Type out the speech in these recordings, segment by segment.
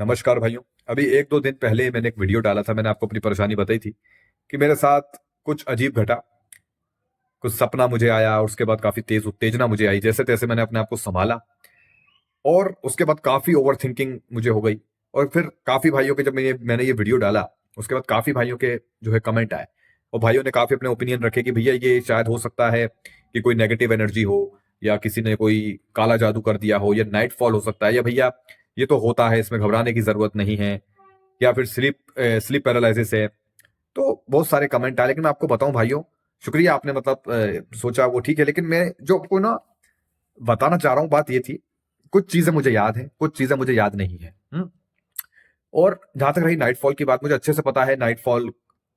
नमस्कार भाइयों। अभी एक दो दिन पहले मैंने एक वीडियो डाला था। मैंने आपको अपनी परेशानी बताई थी कि मेरे साथ कुछ अजीब घटा। कुछ सपना मुझे आया और उसके बाद काफी तेज उत्तेजना मुझे आई। जैसे तैसे मैंने अपने आप को संभाला और उसके बाद काफी ओवर थिंकिंग मुझे हो गई। और फिर काफी भाइयों के जब मैंने ये वीडियो डाला, उसके बाद काफी भाइयों के जो है कमेंट आए और भाइयों ने काफी अपने ओपिनियन रखे कि भैया ये शायद हो सकता है कि कोई नेगेटिव एनर्जी हो, या किसी ने कोई काला जादू कर दिया हो, या नाइट फॉल हो सकता है, या भैया ये तो होता है, इसमें घबराने की जरूरत नहीं है, या फिर स्लीप स्लीप पैरालिसिस है। तो बहुत सारे कमेंट आए, लेकिन मैं आपको बताऊं भाइयों, शुक्रिया आपने मतलब सोचा वो ठीक है, लेकिन मैं जो आपको ना बताना चाह रहा हूं बात ये थी। कुछ चीजें मुझे याद है, कुछ चीजें मुझे याद नहीं है। और जहां तक रही नाइटफॉल की बात, मुझे अच्छे से पता है नाइटफॉल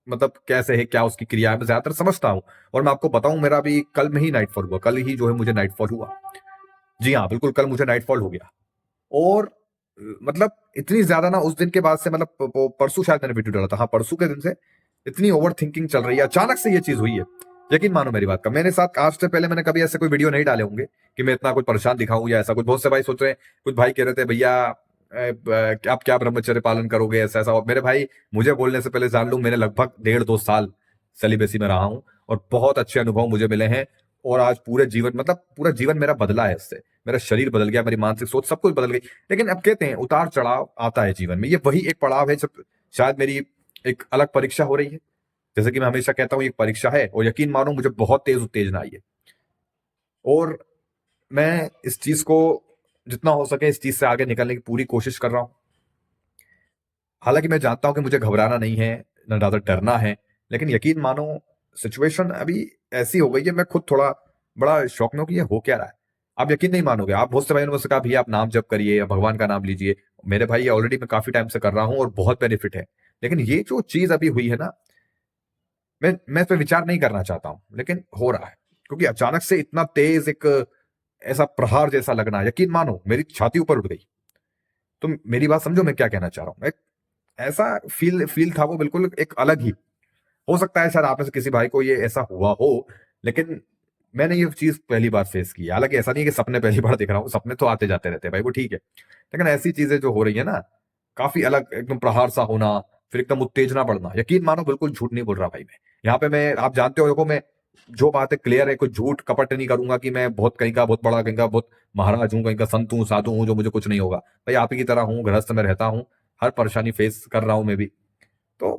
मतलब कैसे है, क्या उसकी क्रिया है, मैं ज्यादातर समझता हूं। और मैं आपको बताऊं, मेरा भी कल में ही नाइटफॉल हुआ। कल ही जो है मुझे नाइटफॉल हुआ। जी हाँ, बिल्कुल कल मुझे नाइटफॉल हो गया। और मतलब इतनी ज्यादा ना उस दिन के बाद से, मतलब परसों शायद मैंने वीडियो डाला था, हाँ परसों के दिन से इतनी ओवर थिंकिंग चल रही है। अचानक से ये चीज हुई है। यकीन मानो मेरी बात का, मेरे साथ आज से पहले मैंने कभी ऐसे कोई वीडियो नहीं डाले होंगे कि मैं इतना कुछ परेशान दिखाऊं या ऐसा कुछ। बहुत से भाई सोच रहे हैं, कुछ भाई कह रहे थे भैया आप क्या ब्रह्मचर्य पालन करोगे, ऐसा ऐसा। और मेरे भाई, मुझे बोलने से पहले जान लूं, मैंने लगभग 1.5 2 साल सेलिबेसी में रहा हूं और बहुत अच्छे अनुभव मुझे मिले हैं। और आज पूरे जीवन, मतलब पूरा जीवन मेरा बदला है इससे। मेरा शरीर बदल गया, मेरी मानसिक सोच सब कुछ बदल गई। लेकिन अब कहते हैं उतार चढ़ाव आता है जीवन में, ये वही एक पड़ाव है जब शायद मेरी एक अलग परीक्षा हो रही है। जैसे कि मैं हमेशा कहता हूं, एक परीक्षा है और यकीन मानो मुझे बहुत तेज उत्तेजना आई है। और मैं इस चीज को जितना हो सके इस चीज से आगे निकलने की पूरी कोशिश कर रहा हूं। हालांकि मैं जानता हूं कि मुझे घबराना नहीं है, न ज्यादा डरना है। लेकिन यकीन मानो, सिचुएशन अभी ऐसी हो गई है, मैं खुद थोड़ा बड़ा शौक में हूं कि ये हो क्या रहा है। आप यकीन नहीं मानोगे, आप बहुत से भाइयों ने मुझसे कहा भैया आप नाम जप करिए या भगवान का नाम लीजिए। मेरे भाई, ये ऑलरेडी मैं काफी टाइम से कर रहा हूं और बहुत बेनिफिट है। लेकिन ये जो चीज अभी हुई है ना, मैं इस पर विचार नहीं करना चाहता हूं, लेकिन हो रहा है। क्योंकि अचानक से इतना तेज एक ऐसा प्रहार जैसा लगना, यकीन मानो मेरी छाती ऊपर उठ गई। तो मेरी बात समझो, मैं क्या कहना चाह रहा हूँ। एक ऐसा फील फील था वो, बिल्कुल एक अलग ही। हो सकता है शायद आप में से किसी भाई को ये ऐसा हुआ हो, लेकिन मैंने ये चीज पहली बार फेस की है। हालांकि ऐसा नहीं है कि सपने पहली बार देख रहा हूँ, सपने तो आते जाते रहते हैं भाई, वो ठीक है। लेकिन ऐसी चीजें जो हो रही है ना, काफी अलग, एकदम प्रहार सा होना, फिर एकदम उत्तेजना बढ़ना, यकीन मानो बिल्कुल झूठ नहीं बोल रहा भाई मैं। यहाँ पे मैं, आप जानते हो, देखो मैं जो बात है क्लियर है, कुछ झूठ कपट नहीं करूंगा कि मैं बहुत कहीं का बहुत बड़ा, कहीं का बहुत महाराज हूँ, कहीं का संत हूँ, साधु हूँ, जो मुझे कुछ नहीं होगा। भाई आप ही की तरह हूँ, गृहस्थ में रहता हूँ, हर परेशानी फेस कर रहा हूं मैं भी। तो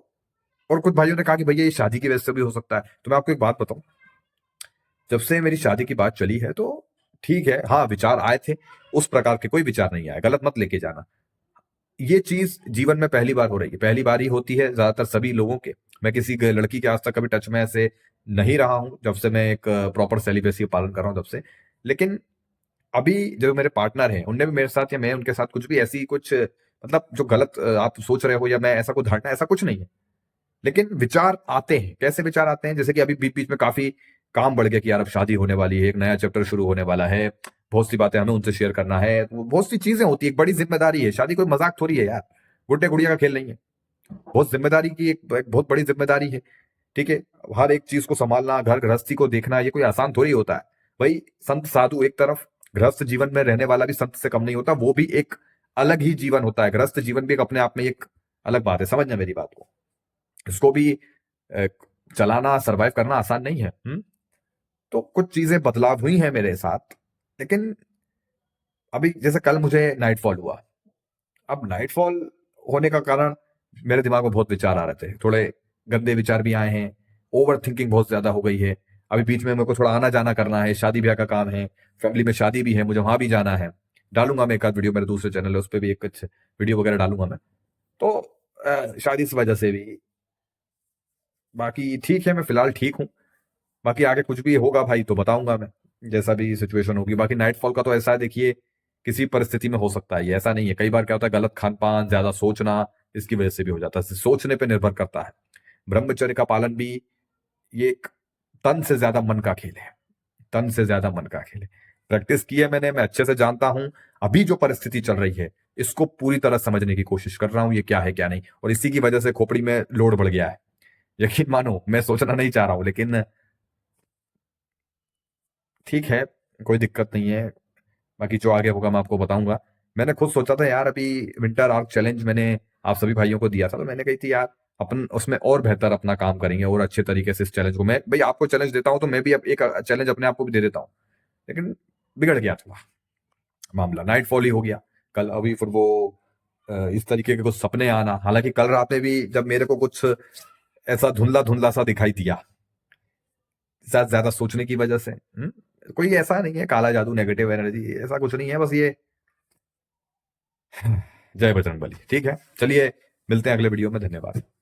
और कुछ भाइयों ने कहा कि भैया ये शादी की वजह से भी हो सकता है। तो मैं आपको एक बात बताऊं, जब से मेरी शादी की बात चली है तो ठीक है, हाँ विचार आए थे, उस प्रकार के कोई विचार नहीं आए, गलत मत लेके जाना। ये चीज जीवन में पहली बार हो रही है, पहली बार ही होती है ज्यादातर सभी लोगों के। मैं किसी लड़की के आज तक कभी टच में ऐसे नहीं रहा हूं, जब से मैं एक प्रॉपर सेलिब्रेसी का पालन कर रहा हूं तब से। लेकिन अभी जो मेरे पार्टनर हैं, उनने भी मेरे साथ या मैं उनके साथ कुछ भी ऐसी कुछ मतलब जो गलत आप सोच रहे हो या मैं ऐसा कुछ धारणा, ऐसा कुछ नहीं है। लेकिन विचार आते हैं। कैसे विचार आते हैं? जैसे कि अभी बीच बीच में काफी काम बढ़ गया कि यार अब शादी होने वाली है, एक नया चैप्टर शुरू होने वाला है, बहुत सी बातें हमें उनसे शेयर करना है, तो बहुत सी चीजें होती है, एक बड़ी जिम्मेदारी है। शादी कोई मजाक थोड़ी है यार, गुड्डे गुड़िया का खेल नहीं है। बहुत जिम्मेदारी की एक बहुत बड़ी जिम्मेदारी है। ठीक है, हर एक चीज को संभालना, घर गृहस्थी को देखना, ये कोई आसान थोड़ी होता है। भाई संत साधु एक तरफ, गृहस्थ जीवन में रहने वाला भी संत से कम नहीं होता, वो भी एक अलग ही जीवन होता है। गृहस्थ जीवन भी एक अपने आप में एक अलग बात है, समझना मेरी बात को। इसको भी अ, चलाना, सरवाइव करना आसान नहीं है। तो कुछ चीजें बदलाव हुई हैं मेरे साथ। लेकिन अभी जैसे कल मुझे नाइटफॉल हुआ। अब नाइटफॉल होने का कारण, मेरे दिमाग में बहुत विचार आ रहे थे, थोड़े गंदे विचार भी आए हैं, ओवर थिंकिंग बहुत ज्यादा हो गई है। अभी बीच में मेरे को थोड़ा आना जाना करना है, शादी ब्याह का काम है, फैमिली में शादी भी है, मुझे वहां भी जाना है। डालूंगा मैं एक आध वीडियो, मेरे दूसरे चैनल है उस पर भी एक कुछ वीडियो वगैरह डालूंगा मैं। तो शायद इस वजह से भी। बाकी ठीक है, मैं फिलहाल ठीक हूँ। बाकी आगे कुछ भी होगा भाई तो बताऊंगा मैं, जैसा भी सिचुएशन होगी। बाकी नाइटफॉल का तो ऐसा है, देखिए किसी परिस्थिति में हो सकता है, ये ऐसा नहीं है। कई बार क्या होता है, गलत खान पान, ज्यादा सोचना, इसकी वजह से भी हो जाता है। सोचने पे निर्भर करता है। ब्रह्मचर्य का पालन भी ये एक तन से ज्यादा मन का खेल है। तन से ज्यादा मन का खेल है। प्रैक्टिस की है मैंने, मैं अच्छे से जानता हूं। अभी जो परिस्थिति चल रही है, इसको पूरी तरह समझने की कोशिश कर रहा हूं, ये क्या है क्या नहीं। और इसी की वजह से खोपड़ी में लोड बढ़ गया है। यकीन मानो, मैं सोचना नहीं चाह रहा हूं, लेकिन ठीक है, कोई दिक्कत नहीं है। बाकी जो आगे होगा मैं आपको बताऊंगा। मैंने खुद सोचा था यार, अभी विंटर आर्क चैलेंज मैंने आप सभी भाइयों को दिया था, तो मैंने कही थी यार अपन उसमें और बेहतर अपना काम करेंगे और अच्छे तरीके से इस चैलेंज को, मैं भाई आपको चैलेंज देता हूं तो मैं भी अब एक चैलेंज अपने आप को भी दे देता हूँ। लेकिन बिगड़ गया थोड़ा मामला, नाइट फॉल ही हो गया कल। अभी फिर वो इस तरीके के कुछ सपने आना, हालांकि कल रात में भी जब मेरे को कुछ ऐसा धुंधला धुंधला सा दिखाई दिया, शायद ज्यादा सोचने की वजह से। कोई ऐसा नहीं है काला जादू, नेगेटिव एनर्जी, ऐसा कुछ नहीं है, बस ये जय बजरंग बली। ठीक है, चलिए मिलते हैं अगले वीडियो में, धन्यवाद।